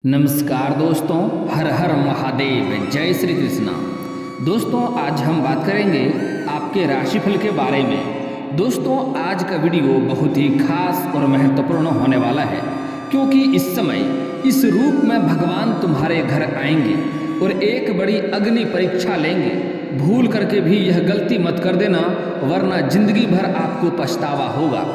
नमस्कार दोस्तों, हर हर महादेव, जय श्री कृष्णा। दोस्तों आज हम बात करेंगे आपके राशिफल के बारे में। दोस्तों आज का वीडियो बहुत ही खास और महत्वपूर्ण होने वाला है, क्योंकि इस समय इस रूप में भगवान तुम्हारे घर आएंगे और एक बड़ी अग्नि परीक्षा लेंगे। भूल करके भी यह गलती मत कर देना, वरना जिंदगी भर आपको पछतावा होगा।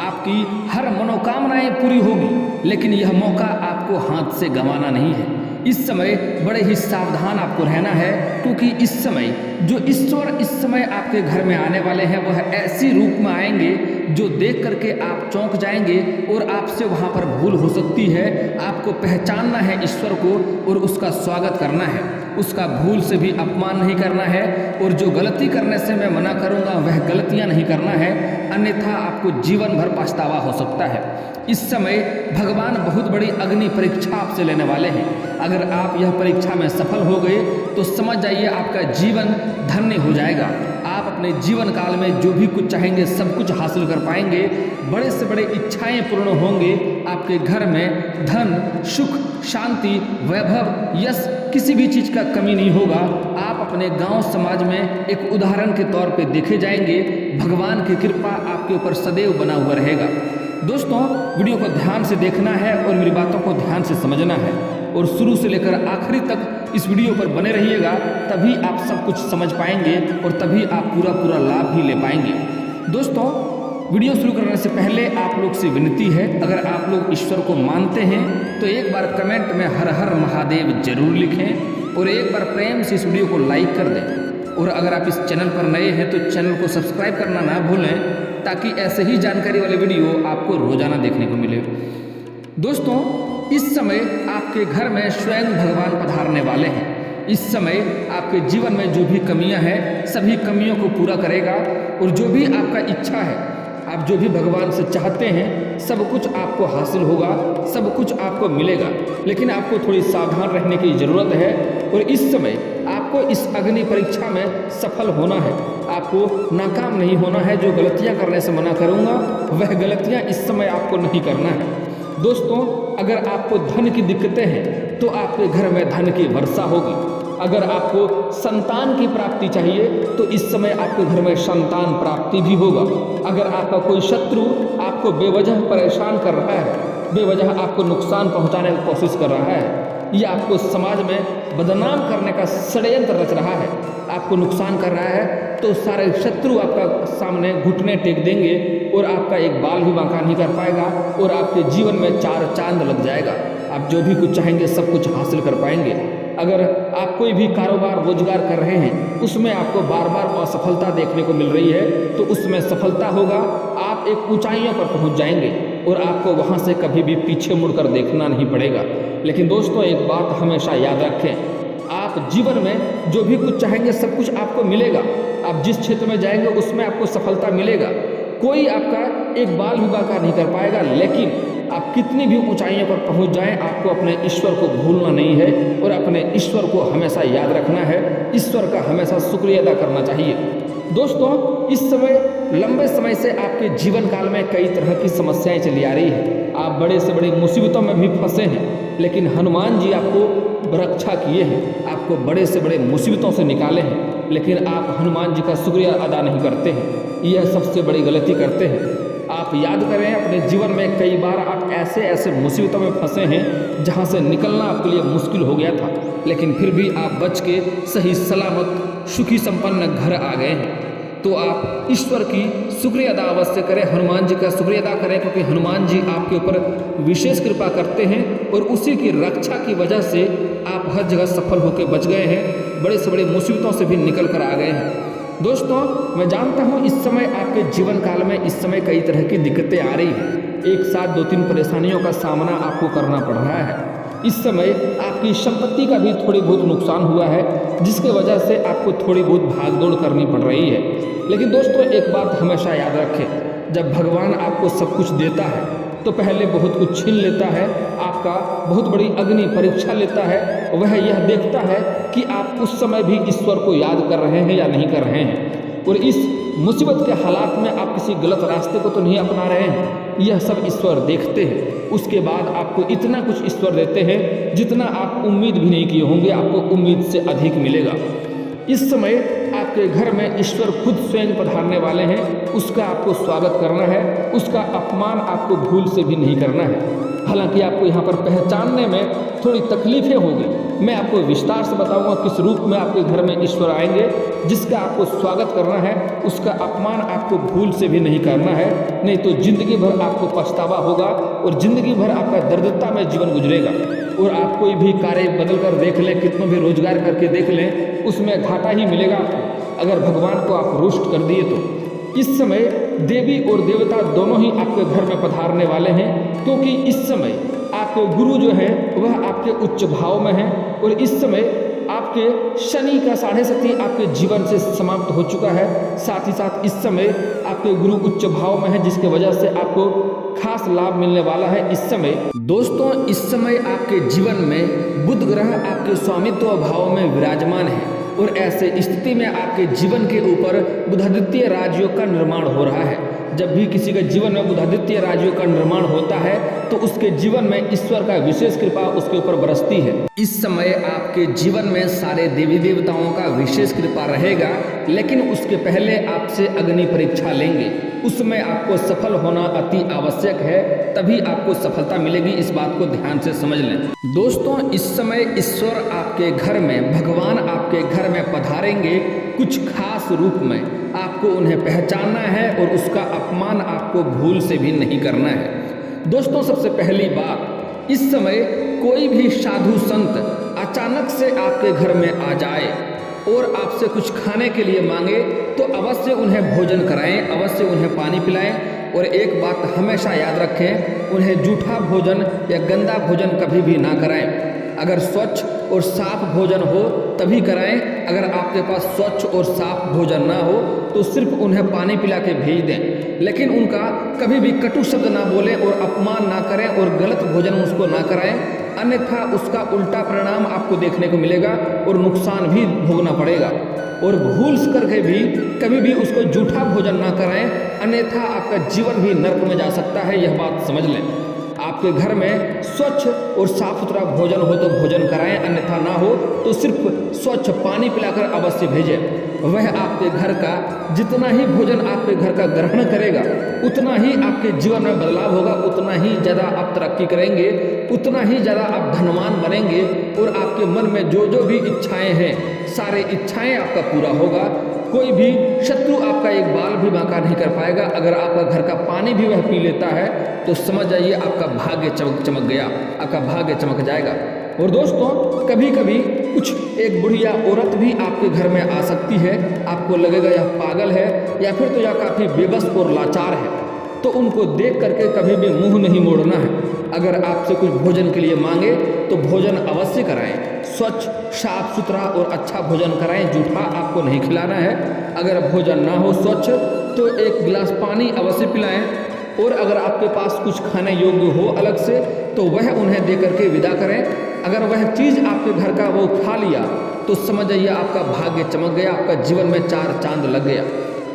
आपकी हर मनोकामनाएं पूरी होगी, लेकिन यह मौका आपको हाथ से गंवाना नहीं है। इस समय बड़े ही सावधान आपको रहना है, क्योंकि इस समय जो ईश्वर इस समय आपके घर में आने वाले हैं वह ऐसी रूप में आएंगे जो देख करके आप चौंक जाएंगे और आपसे वहां पर भूल हो सकती है। आपको पहचानना है ईश्वर को और उसका स्वागत करना है, उसका भूल से भी अपमान नहीं करना है। और जो गलती करने से मैं मना करूंगा वह गलतियां नहीं करना है, अन्यथा आपको जीवन भर पछतावा हो सकता है। इस समय भगवान बहुत बड़ी अग्नि परीक्षा आपसे लेने वाले हैं। अगर आप यह परीक्षा में सफल हो गए तो समझ जाइए आपका जीवन धन्य हो जाएगा। आप अपने जीवन काल में जो भी कुछ चाहेंगे सब कुछ हासिल कर पाएंगे। बड़े से बड़े इच्छाएं पूर्ण होंगे। आपके घर में धन, सुख, शांति, वैभव, यश, किसी भी चीज़ का कमी नहीं होगा। आप अपने गांव समाज में एक उदाहरण के तौर पे देखे जाएंगे। भगवान की कृपा आपके ऊपर सदैव बना हुआ रहेगा। दोस्तों वीडियो को ध्यान से देखना है और मेरी बातों को ध्यान से समझना है, और शुरू से लेकर आखिरी तक इस वीडियो पर बने रहिएगा, तभी आप सब कुछ समझ पाएंगे और तभी आप पूरा लाभ भी ले पाएंगे। दोस्तों वीडियो शुरू करने से पहले आप लोग से विनती है, अगर आप लोग ईश्वर को मानते हैं तो एक बार कमेंट में हर हर महादेव जरूर लिखें और एक बार प्रेम से इस वीडियो को लाइक कर दें। और अगर आप इस चैनल पर नए हैं तो चैनल को सब्सक्राइब करना ना भूलें, ताकि ऐसे ही जानकारी वाले वीडियो आपको रोजाना देखने को मिले। दोस्तों इस समय आपके घर में स्वयं भगवान पधारने वाले हैं। इस समय आपके जीवन में जो भी कमियां हैं सभी कमियों को पूरा करेगा, और जो भी आपका इच्छा है, आप जो भी भगवान से चाहते हैं सब कुछ आपको हासिल होगा, सब कुछ आपको मिलेगा। लेकिन आपको थोड़ी सावधान रहने की ज़रूरत है, और इस समय आपको इस अग्नि परीक्षा में सफल होना है। आपको नाकाम नहीं होना है। जो गलतियां करने से मना करूंगा वह गलतियां इस समय आपको नहीं करना है। दोस्तों अगर आपको धन की दिक्कतें हैं तो आपके घर में धन की वर्षा होगी। अगर आपको संतान की प्राप्ति चाहिए तो इस समय आपके घर में संतान प्राप्ति भी होगा। अगर आपका कोई शत्रु आपको बेवजह परेशान कर रहा है, बेवजह आपको नुकसान पहुंचाने की कोशिश कर रहा है, या आपको समाज में बदनाम करने का षड्यंत्र रच रहा है, आपको नुकसान कर रहा है, तो सारे शत्रु आपका सामने घुटने टेक देंगे और आपका एक बाल भी बांका नहीं कर पाएगा, और आपके जीवन में चार चांद लग जाएगा। आप जो भी कुछ चाहेंगे सब कुछ हासिल कर पाएंगे। अगर आप कोई भी कारोबार रोजगार कर रहे हैं उसमें आपको बार बार असफलता देखने को मिल रही है तो उसमें सफलता होगा। आप एक ऊंचाइयों पर पहुंच जाएंगे और आपको वहां से कभी भी पीछे मुड़कर देखना नहीं पड़ेगा। लेकिन दोस्तों एक बात हमेशा याद रखें, आप जीवन में जो भी कुछ चाहेंगे सब कुछ आपको मिलेगा। आप जिस क्षेत्र में जाएंगे उसमें आपको सफलता मिलेगा। कोई आपका एक बाल भी बांका नहीं कर पाएगा। लेकिन आप कितनी भी ऊंचाइयों पर पहुंच जाएं, आपको अपने ईश्वर को भूलना नहीं है और अपने ईश्वर को हमेशा याद रखना है। ईश्वर का हमेशा शुक्रिया अदा करना चाहिए। दोस्तों इस समय लंबे समय से आपके जीवन काल में कई तरह की समस्याएं चली आ रही है। आप बड़े से बड़ी मुसीबतों में भी फंसे हैं, लेकिन हनुमान जी आपको रक्षा किए हैं, आपको बड़े से बड़े मुसीबतों से निकाले हैं, लेकिन आप हनुमान जी का शुक्रिया अदा नहीं करते हैं। यह सबसे बड़ी गलती करते हैं। आप याद करें अपने जीवन में कई बार आप ऐसे मुसीबतों में फंसे हैं जहां से निकलना आपके लिए मुश्किल हो गया था, लेकिन फिर भी आप बच के सही सलामत सुखी संपन्न घर आ गए हैं। तो आप ईश्वर की शुक्रिया अदा अवश्य करें, हनुमान जी का शुक्रिया अदा करें, क्योंकि हनुमान जी आपके ऊपर विशेष कृपा करते हैं और उसी की रक्षा की वजह से आप हर जगह सफल होकर बच गए हैं, बड़े से बड़े मुसीबतों से भी निकल कर आ गए हैं। दोस्तों मैं जानता हूँ इस समय आपके जीवन काल में इस समय कई तरह की दिक्कतें आ रही हैं। एक साथ 2-3 परेशानियों का सामना आपको करना पड़ रहा है। इस समय आपकी संपत्ति का भी थोड़ी बहुत नुकसान हुआ है, जिसके वजह से आपको थोड़ी बहुत भागदौड़ करनी पड़ रही है। लेकिन दोस्तों एक बात हमेशा याद रखें, जब भगवान आपको सब कुछ देता है तो पहले बहुत कुछ छीन लेता है, आपका बहुत बड़ी अग्नि परीक्षा लेता है। वह यह देखता है कि आप उस समय भी ईश्वर को याद कर रहे हैं या नहीं कर रहे हैं। और इस मुसीबत के हालात में आप किसी गलत रास्ते को तो नहीं अपना रहे हैं, यह सब ईश्वर देखते हैं। उसके बाद आपको इतना कुछ ईश्वर देते हैं जितना आप उम्मीद भी नहीं किए होंगे, आपको उम्मीद से अधिक मिलेगा। इस समय आपके घर में ईश्वर खुद स्वयं पधारने वाले हैं, उसका आपको स्वागत करना है, उसका अपमान आपको भूल से भी नहीं करना है। हालांकि आपको यहाँ पर पहचानने में थोड़ी तकलीफें होगी, मैं आपको विस्तार से बताऊंगा किस रूप में आपके घर में ईश्वर आएंगे, जिसका आपको स्वागत करना है, उसका अपमान आपको भूल से भी नहीं करना है, नहीं तो जिंदगी भर आपको पछतावा होगा और जिंदगी भर आपका दरिद्रता में जीवन गुजरेगा। और आप कोई भी कार्य बदल कर देख लें, कितना भी रोजगार करके देख लें, उसमें घाटा ही मिलेगा आपको, अगर भगवान को आप रुष्ट कर दिए तो। इस समय देवी और देवता दोनों ही आपके घर में पधारने वाले हैं, क्योंकि इस समय आपके गुरु जो है वह आपके उच्च भाव में है और इस समय आपके शनि का 6.5 आपके जीवन से समाप्त हो चुका है। साथ ही साथ इस समय आपके गुरु उच्च भाव में है, जिसके वजह से आपको खास लाभ मिलने वाला है इस समय। दोस्तों, इस समय आपके जीवन में बुध ग्रह आपके स्वामित्व भाव में विराजमान है और ऐसे स्थिति में आपके जीवन के ऊपर बुधादित्य राजयोग का निर्माण हो रहा है। जब भी किसी के जीवन में बुधादित्य राजयोग का निर्माण होता है तो उसके जीवन में ईश्वर का विशेष कृपा उसके ऊपर बरसती है। इस समय आपके जीवन में सारे देवी देवताओं का विशेष कृपा रहेगा, लेकिन उसके पहले आपसे अग्नि परीक्षा लेंगे, उसमें आपको सफल होना अति आवश्यक है, तभी आपको सफलता मिलेगी। इस बात को ध्यान से समझ लें। दोस्तों, इस समय ईश्वर आपके घर में, भगवान आपके घर में पधारेंगे कुछ खास रूप में। आपको उन्हें पहचानना है और उसका अपमान आपको भूल से भी नहीं करना है। दोस्तों, सबसे पहली बात, इस समय कोई भी साधु संत अचानक से आपके घर में आ जाए और आपसे कुछ खाने के लिए मांगे तो अवश्य उन्हें भोजन कराएं, अवश्य उन्हें पानी पिलाएं। और एक बात हमेशा याद रखें, उन्हें जूठा भोजन या गंदा भोजन कभी भी ना कराएं। अगर स्वच्छ और साफ भोजन हो तभी कराएं, अगर आपके पास स्वच्छ और साफ भोजन ना हो तो सिर्फ उन्हें पानी पिला के भेज दें, लेकिन उनका कभी भी कटु शब्द ना बोलें और अपमान ना करें और गलत भोजन उसको ना कराएं, अन्यथा उसका उल्टा परिणाम आपको देखने को मिलेगा और नुकसान भी भोगना पड़ेगा। और भूल करके भी कभी भी उसको जूठा भोजन ना कराएं, अन्यथा आपका जीवन भी नर्क में जा सकता है, यह बात समझ लें। आपके घर में स्वच्छ और साफ सुथरा भोजन हो तो भोजन कराएं, अन्यथा ना हो तो सिर्फ स्वच्छ पानी पिलाकर अवश्य भेजें। वह आपके घर का जितना ही भोजन आपके घर का ग्रहण करेगा उतना ही आपके जीवन में बदलाव होगा, उतना ही ज़्यादा आप तरक्की करेंगे, उतना ही ज़्यादा आप धनवान बनेंगे और आपके मन में जो जो भी इच्छाएं हैं सारे इच्छाएं आपका पूरा होगा। कोई भी शत्रु आपका एक बाल भी बांका नहीं कर पाएगा। अगर आपका घर का पानी भी वह पी लेता है तो समझ जाइए आपका भाग्य चमक गया, आपका भाग्य चमक जाएगा। और दोस्तों, कभी कभी कुछ एक बुढ़िया औरत भी आपके घर में आ सकती है, आपको लगेगा यह पागल है या फिर तो यह काफ़ी बेबस और लाचार है, तो उनको देख करके कभी भी मुंह नहीं मोड़ना है। अगर आपसे कुछ भोजन के लिए मांगे तो भोजन अवश्य कराएं, स्वच्छ साफ सुथरा और अच्छा भोजन कराएं, जूठा आपको नहीं खिलाना है। अगर भोजन ना हो स्वच्छ तो एक गिलास पानी अवश्य पिलाएं और अगर आपके पास कुछ खाने योग्य हो अलग से तो वह उन्हें दे करके विदा करें। अगर वह चीज़ आपके घर का वो खा लिया तो समझ जाइए आपका भाग्य चमक गया, आपका जीवन में 4 चांद लग गया।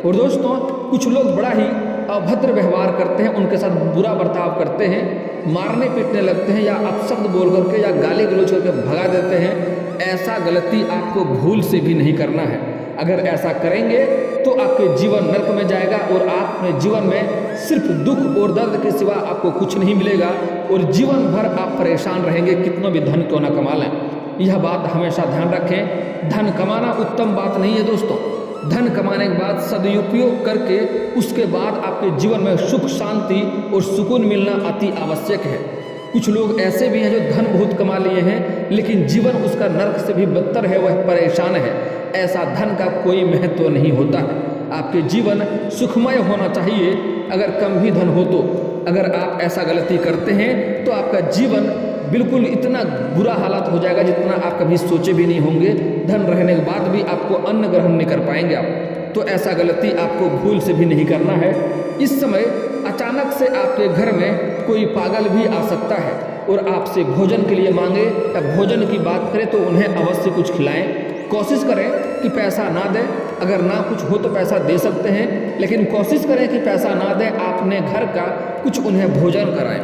और दोस्तों, कुछ लोग बड़ा ही अभद्र व्यवहार करते हैं, उनके साथ बुरा बर्ताव करते हैं, मारने पीटने लगते हैं या अपशब्द बोल करके या गाली गलौज करके भगा देते हैं। ऐसा गलती आपको भूल से भी नहीं करना है। अगर ऐसा करेंगे तो आपके जीवन नर्क में जाएगा और आप अपने जीवन में सिर्फ दुख और दर्द के सिवा आपको कुछ नहीं मिलेगा और जीवन भर आप परेशान रहेंगे, कितना भी धन क्यों ना कमा लें। यह बात हमेशा ध्यान रखें। धन कमाना उत्तम बात नहीं है दोस्तों। धन कमाने के बाद सदुपयोग करके उसके बाद आपके जीवन में सुख शांति और सुकून मिलना अति आवश्यक है। कुछ लोग ऐसे भी हैं जो धन बहुत कमा लिए हैं लेकिन जीवन उसका नर्क से भी बदतर है, वह परेशान है। ऐसा धन का कोई महत्व नहीं होता है। आपके जीवन सुखमय होना चाहिए। अगर कम भी धन हो तो अगर आप ऐसा गलती करते हैं तो आपका जीवन बिल्कुल इतना बुरा हालत हो जाएगा जितना आप कभी सोचे भी नहीं होंगे। धन रहने के बाद भी आपको अन्न ग्रहण नहीं कर पाएंगे आप। तो ऐसा गलती आपको भूल से भी नहीं करना है। इस समय अचानक से आपके घर में कोई पागल भी आ सकता है और आपसे भोजन के लिए मांगे या भोजन की बात करें तो उन्हें अवश्य कुछ खिलाएं। कोशिश करें कि पैसा ना दें। अगर ना कुछ हो तो पैसा दे सकते हैं, लेकिन कोशिश करें कि पैसा ना दें, अपने घर का कुछ उन्हें भोजन कराएं।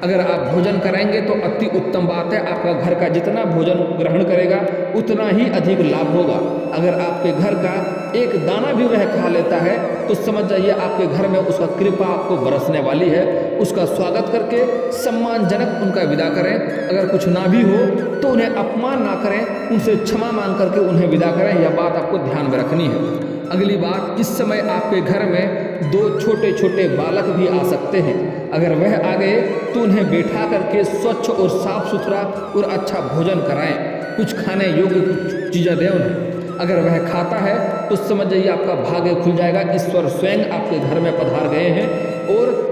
अगर आप भोजन कराएंगे तो अति उत्तम बात है। आपका घर का जितना भोजन ग्रहण करेगा उतना ही अधिक लाभ होगा। अगर आपके घर का एक दाना भी वह खा लेता है तो समझ जाइए आपके घर में उसका कृपा आपको बरसने वाली है। उसका स्वागत करके सम्मानजनक उनका विदा करें। अगर कुछ ना भी हो तो उन्हें अपमान ना करें, उनसे क्षमा मांग करके उन्हें विदा करें। यह बात आपको ध्यान में रखनी है। अगली बात, इस समय आपके घर में 2 छोटे छोटे बालक भी आ सकते हैं। अगर वह आ गए तो उन्हें बैठा करके स्वच्छ और साफ सुथरा और अच्छा भोजन कराएं। कुछ खाने योग्य कुछ चीज़ें दें उन्हें। अगर वह खाता है तो समझ जाइए आपका भाग्य खुल जाएगा। ईश्वर स्वयं आपके घर में पधार गए हैं। और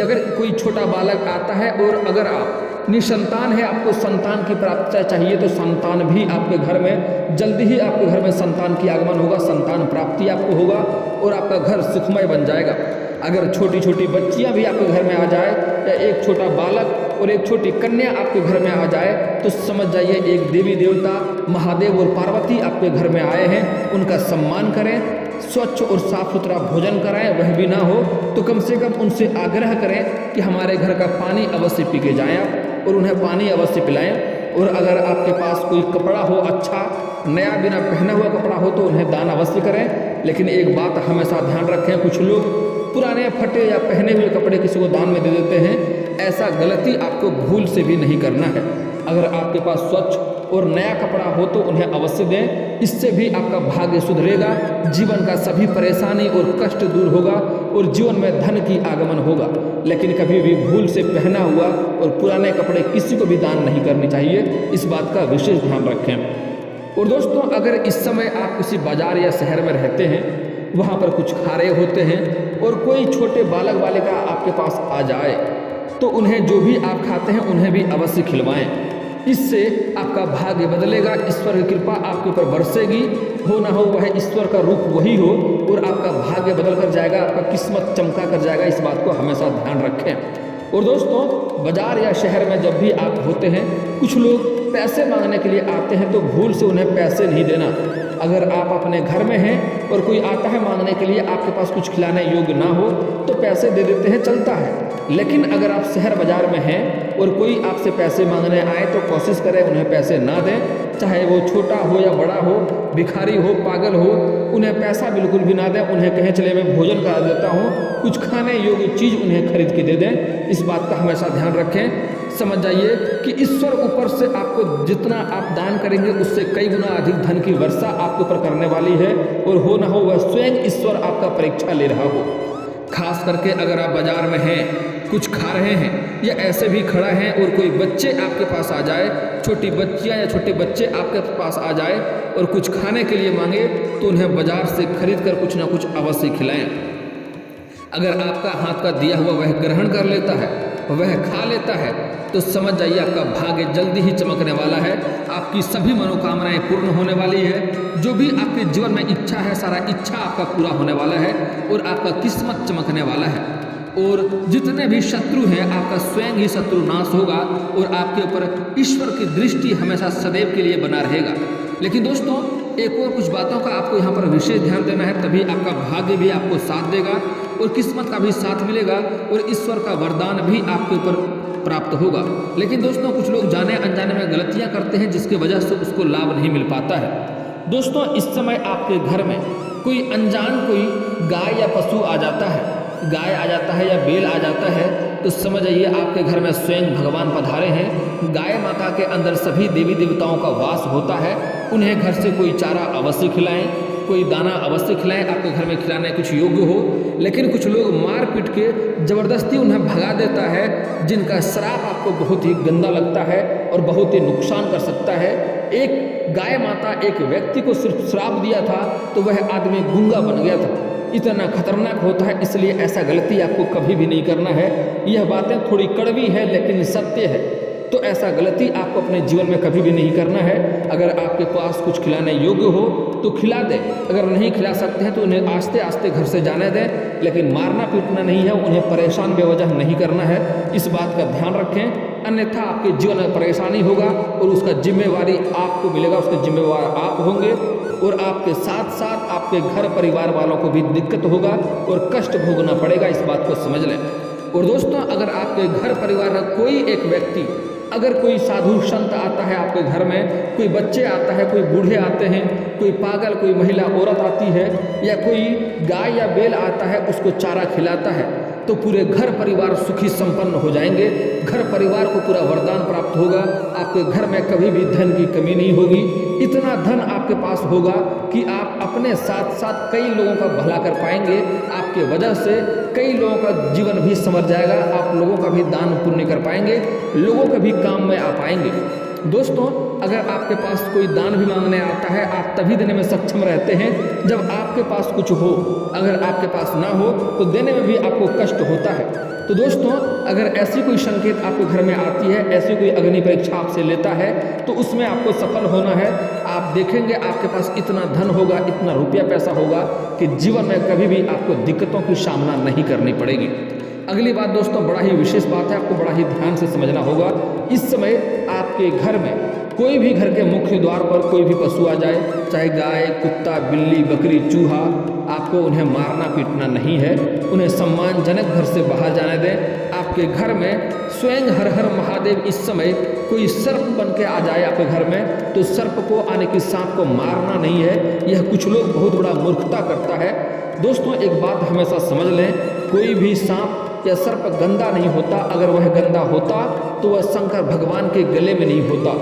अगर कोई छोटा बालक आता है और अगर आप निसंतान है, आपको संतान की प्राप्ति चाहिए तो संतान भी आपके घर में जल्दी ही आपके घर में संतान की आगमन होगा, संतान प्राप्ति आपको होगा और आपका घर सुखमय बन जाएगा। अगर छोटी छोटी बच्चियां भी आपके घर में आ जाए या एक छोटा बालक और एक छोटी कन्या आपके घर में आ जाए तो समझ जाइए एक देवी देवता महादेव और पार्वती आपके घर में आए हैं। उनका सम्मान करें, स्वच्छ और साफ सुथरा भोजन कराएं। वह भी ना हो तो कम से कम उनसे आग्रह करें कि हमारे घर का पानी अवश्य पी के जाएं आप, और उन्हें पानी अवश्य पिलाएं। और अगर आपके पास कोई कपड़ा हो अच्छा नया बिना पहना हुआ कपड़ा हो तो उन्हें दान अवश्य करें। लेकिन एक बात हमेशा ध्यान रखें, कुछ लोग पुराने फटे या पहने हुए कपड़े किसी को दान में दे देते हैं। ऐसा गलती आपको भूल से भी नहीं करना है। अगर आपके पास स्वच्छ और नया कपड़ा हो तो उन्हें अवश्य दें। इससे भी आपका भाग्य सुधरेगा, जीवन का सभी परेशानी और कष्ट दूर होगा और जीवन में धन की आगमन होगा। लेकिन कभी भी भूल से पहना हुआ और पुराने कपड़े किसी को भी दान नहीं करने चाहिए। इस बात का विशेष ध्यान रखें। और दोस्तों, अगर इस समय आप किसी बाजार या शहर में रहते हैं, वहाँ पर कुछ खा रहे होते हैं और कोई छोटे बालक बालिका आपके पास आ जाए तो उन्हें जो भी आप खाते हैं उन्हें भी अवश्य खिलवाएं। इससे आपका भाग्य बदलेगा, ईश्वर की कृपा आपके ऊपर बरसेगी। हो ना हो वह ईश्वर का रूप वही हो और आपका भाग्य बदल कर जाएगा, आपका किस्मत चमका कर जाएगा। इस बात को हमेशा ध्यान रखें। और दोस्तों, बाजार या शहर में जब भी आप होते हैं, कुछ लोग पैसे मांगने के लिए आते हैं तो भूल से उन्हें पैसे नहीं देना। अगर आप अपने घर में हैं और कोई आता है मांगने के लिए, आपके पास कुछ खिलाने योग्य ना हो तो पैसे दे देते हैं, चलता है। लेकिन अगर आप शहर बाजार में हैं और कोई आपसे पैसे मांगने आए तो कोशिश करें उन्हें पैसे ना दें। चाहे वो छोटा हो या बड़ा हो, भिखारी हो, पागल हो, उन्हें पैसा बिल्कुल भी ना दें। उन्हें कहें चले मैं भोजन करा देता हूँ, कुछ खाने योग्य चीज़ उन्हें खरीद के दे दें। इस बात का हमेशा ध्यान रखें। समझ जाइए कि ईश्वर ऊपर से आपको जितना आप दान करेंगे उससे कई गुना अधिक धन की वर्षा आपके ऊपर करने वाली है। और हो ना हो वह स्वयं ईश्वर आपका परीक्षा ले रहा हो। खास करके अगर आप बाजार में हैं, कुछ खा रहे हैं या ऐसे भी खड़ा हैं और कोई बच्चे आपके पास आ जाए, छोटी बच्चियां या छोटे बच्चे आपके पास आ जाए और कुछ खाने के लिए मांगे तो उन्हें बाजार से खरीद कर कुछ ना कुछ अवश्य खिलाएं। अगर आपका हाथ का दिया हुआ वह ग्रहण कर लेता है, वह खा लेता है तो समझ जाइए आपका भाग्य जल्दी ही चमकने वाला है। आपकी सभी मनोकामनाएं पूर्ण होने वाली है। जो भी आपके जीवन में इच्छा है, सारा इच्छा आपका पूरा होने वाला है और आपका किस्मत चमकने वाला है। और जितने भी शत्रु हैं, आपका स्वयं ही शत्रु नाश होगा और आपके ऊपर ईश्वर की दृष्टि हमेशा सदैव के लिए बना रहेगा। लेकिन दोस्तों, एक और कुछ बातों का आपको यहाँ पर विशेष ध्यान देना है, तभी आपका भाग्य भी आपको साथ देगा और किस्मत का भी साथ मिलेगा और ईश्वर का वरदान भी आपके ऊपर प्राप्त होगा। लेकिन दोस्तों, कुछ लोग जाने अनजाने में गलतियां करते हैं जिसकी वजह से उसको लाभ नहीं मिल पाता है। दोस्तों, इस समय आपके घर में कोई अनजान कोई गाय या पशु आ जाता है, गाय आ जाता है या बैल आ जाता है तो समझ आइए आपके घर में स्वयं भगवान पधारे हैं। गाय माता के अंदर सभी देवी देवताओं का वास होता है। उन्हें घर से कोई चारा अवश्य खिलाएं, कोई दाना अवश्य खिलाएं, आपके घर में खिलाने कुछ योग्य हो। लेकिन कुछ लोग मार पीट के ज़बरदस्ती उन्हें भगा देता है, जिनका श्राप आपको बहुत ही गंदा लगता है और बहुत ही नुकसान कर सकता है। एक गाय माता एक व्यक्ति को सिर्फ श्राप दिया था तो वह आदमी गूंगा बन गया था। इतना खतरनाक होता है, इसलिए ऐसा गलती आपको कभी भी नहीं करना है। यह बातें थोड़ी कड़वी है लेकिन सत्य है, तो ऐसा गलती आपको अपने जीवन में कभी भी नहीं करना है। अगर आपके पास कुछ खिलाने योग्य हो तो खिला दें, अगर नहीं खिला सकते हैं तो उन्हें आस्ते आस्ते घर से जाने दें, लेकिन मारना पीटना नहीं है, उन्हें परेशान बेवजह नहीं करना है। इस बात का ध्यान रखें। अन्यथा आपके जीवन में परेशानी होगा और उसका जिम्मेवारी आपको मिलेगा, उसके जिम्मेवार आप होंगे और आपके साथ साथ आपके घर परिवार वालों को भी दिक्कत होगा और कष्ट भोगना पड़ेगा, इस बात को समझ लें। और दोस्तों, अगर आपके घर परिवार का कोई एक व्यक्ति, अगर कोई साधु संत आता है आपके घर में, कोई बच्चे आता है, कोई बूढ़े आते हैं, कोई पागल, कोई महिला औरत आती है, या कोई गाय या बैल आता है उसको चारा खिलाता है, तो पूरे घर परिवार सुखी संपन्न हो जाएंगे। घर परिवार को पूरा वरदान प्राप्त होगा। आपके घर में कभी भी धन की कमी नहीं होगी। इतना धन आपके पास होगा कि आप अपने साथ साथ कई लोगों का भला कर पाएंगे। आपके वजह से कई लोगों का जीवन भी संवर जाएगा। आप लोगों का भी दान पुण्य कर पाएंगे, लोगों के भी काम में आ पाएंगे। दोस्तों, अगर आपके पास कोई दान भी मांगने आता है, आप तभी देने में सक्षम रहते हैं जब आपके पास कुछ हो। अगर आपके पास ना हो तो देने में भी आपको कष्ट होता है। तो दोस्तों, अगर ऐसी कोई संकेत आपके घर में आती है, ऐसी कोई अग्नि परीक्षा आपसे लेता है, तो उसमें आपको सफल होना है। आप देखेंगे आपके पास इतना धन होगा, इतना रुपया पैसा होगा कि जीवन में कभी भी आपको दिक्कतों की सामना नहीं करनी पड़ेगी। अगली बात दोस्तों, बड़ा ही विशेष बात है, आपको बड़ा ही ध्यान से समझना होगा। इस समय आपके घर में कोई भी घर के मुख्य द्वार पर कोई भी पशु आ जाए, चाहे गाय, कुत्ता, बिल्ली, बकरी, चूहा, आपको उन्हें मारना पीटना नहीं है। उन्हें सम्मानजनक घर से बाहर जाने दें। आपके घर में स्वयं हर हर महादेव इस समय कोई सर्प बन के आ जाए आपके घर में, तो सर्प को आने की सांप को मारना नहीं है। यह कुछ लोग बहुत बड़ा मूर्खता करता है। दोस्तों, एक बात हमेशा समझ लें, कोई भी सांप या सर्प गंदा नहीं होता। अगर वह गंदा होता तो वह शंकर भगवान के गले में नहीं होता।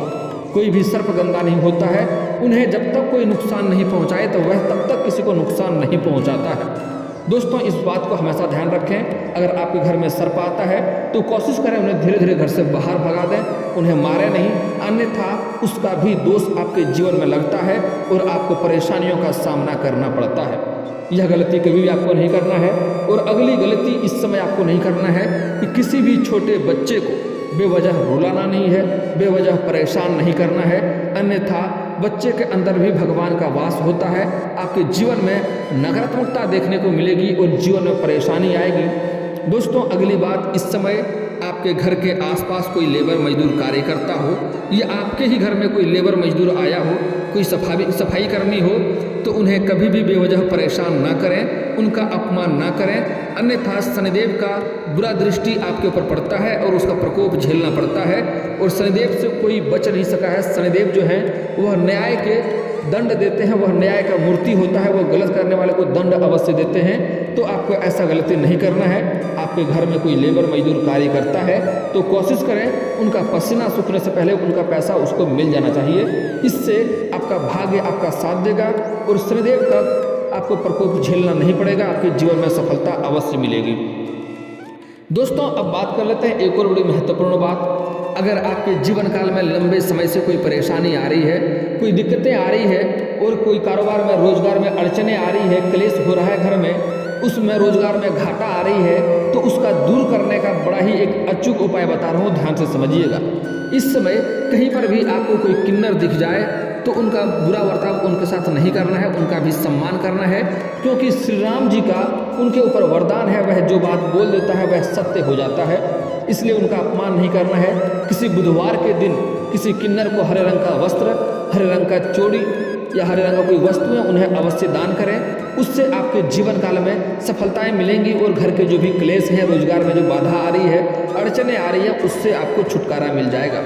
कोई भी सर्प गंदा नहीं होता है। उन्हें जब तक कोई नुकसान नहीं पहुंचाए तो वह तब तक किसी को नुकसान नहीं पहुंचाता है। दोस्तों, इस बात को हमेशा ध्यान रखें। अगर आपके घर में सर्प आता है तो कोशिश करें उन्हें धीरे धीरे घर से बाहर भगा दें, उन्हें मारे नहीं, अन्यथा उसका भी दोष आपके जीवन में लगता है और आपको परेशानियों का सामना करना पड़ता है। यह गलती कभी भी आपको नहीं करना है। और अगली गलती इस समय आपको नहीं करना है कि किसी भी छोटे बच्चे को बेवजह रुलाना नहीं है, बेवजह परेशान नहीं करना है, अन्यथा बच्चे के अंदर भी भगवान का वास होता है। आपके जीवन में नकारात्मकता देखने को मिलेगी और जीवन में परेशानी आएगी। दोस्तों, अगली बात, इस समय आपके घर के आसपास कोई लेबर मजदूर कार्य करता हो, या आपके ही घर में कोई लेबर मजदूर आया हो, कोई सफाई कर्मी हो, तो उन्हें कभी भी बेवजह परेशान ना करें, उनका अपमान ना करें, अन्यथा शनिदेव का बुरा दृष्टि आपके ऊपर पड़ता है और उसका प्रकोप झेलना पड़ता है। और शनिदेव से कोई बच नहीं सका है। शनिदेव जो है वह न्याय के दंड देते हैं, वह न्याय का मूर्ति होता है, वह गलत करने वाले को दंड अवश्य देते हैं। तो आपको ऐसा गलती नहीं करना है। आपके घर में कोई लेबर मजदूर कार्य करता है तो कोशिश करें उनका पसीना सूखने से पहले उनका पैसा उसको मिल जाना चाहिए। इससे आपका भाग्य आपका साथ देगा और शनिदेव का आपको प्रकोप झेलना नहीं पड़ेगा। आपके जीवन में सफलता अवश्य मिलेगी। दोस्तों, अब बात कर लेते हैं एक और बड़ी महत्वपूर्ण बात। अगर आपके जीवन काल में लंबे समय से कोई परेशानी आ रही है, कोई दिक्कतें आ रही है और कोई कारोबार में, रोजगार में अड़चने आ रही है, क्लेश हो रहा है घर में, उसमें रोजगार में घाटा आ रही है, तो उसका दूर करने का बड़ा ही एक अचूक उपाय बता रहा हूँ, ध्यान से समझिएगा। इस समय कहीं पर भी आपको कोई किन्नर दिख जाए तो उनका बुरा बर्ताव उनके साथ नहीं करना है, उनका भी सम्मान करना है, क्योंकि श्री राम जी का उनके ऊपर वरदान है, वह जो बात बोल देता है वह सत्य हो जाता है। इसलिए उनका अपमान नहीं करना है। किसी बुधवार के दिन किसी किन्नर को हरे रंग का वस्त्र, हरे रंग का चोड़ी या हरे रंग का कोई वस्तुएं उन्हें अवश्य दान करें। उससे आपके जीवन काल में सफलताएं मिलेंगी और घर के जो भी क्लेश हैं, रोजगार में जो बाधा आ रही है, अड़चने आ रही है, उससे आपको छुटकारा मिल जाएगा।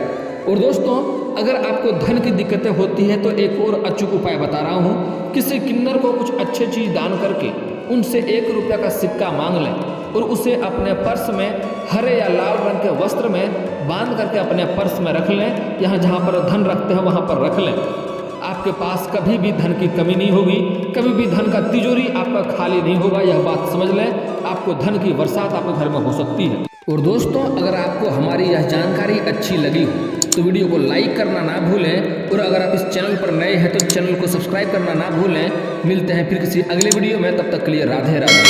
और दोस्तों, अगर आपको धन की दिक्कतें होती हैं तो एक और अचूक उपाय बता रहा हूँ। किसी किन्नर को कुछ अच्छी चीज़ दान करके उनसे 1 रुपये का सिक्का मांग लें और उसे अपने पर्स में हरे या लाल रंग के वस्त्र में बांध करके अपने पर्स में रख लें। यहाँ जहाँ पर धन रखते हैं वहाँ पर रख लें। आपके पास कभी भी धन की कमी नहीं होगी, कभी भी धन का तिजोरी आपका खाली नहीं होगा। यह बात समझ लें, आपको धन की बरसात आपके घर में हो सकती है। और दोस्तों, अगर आपको हमारी यह जानकारी अच्छी लगी हो तो वीडियो को लाइक करना ना भूलें, और अगर आप इस चैनल पर नए हैं तो चैनल को सब्सक्राइब करना ना भूलें। मिलते हैं फिर किसी अगले वीडियो में, तब तक के लिए राधे राधे।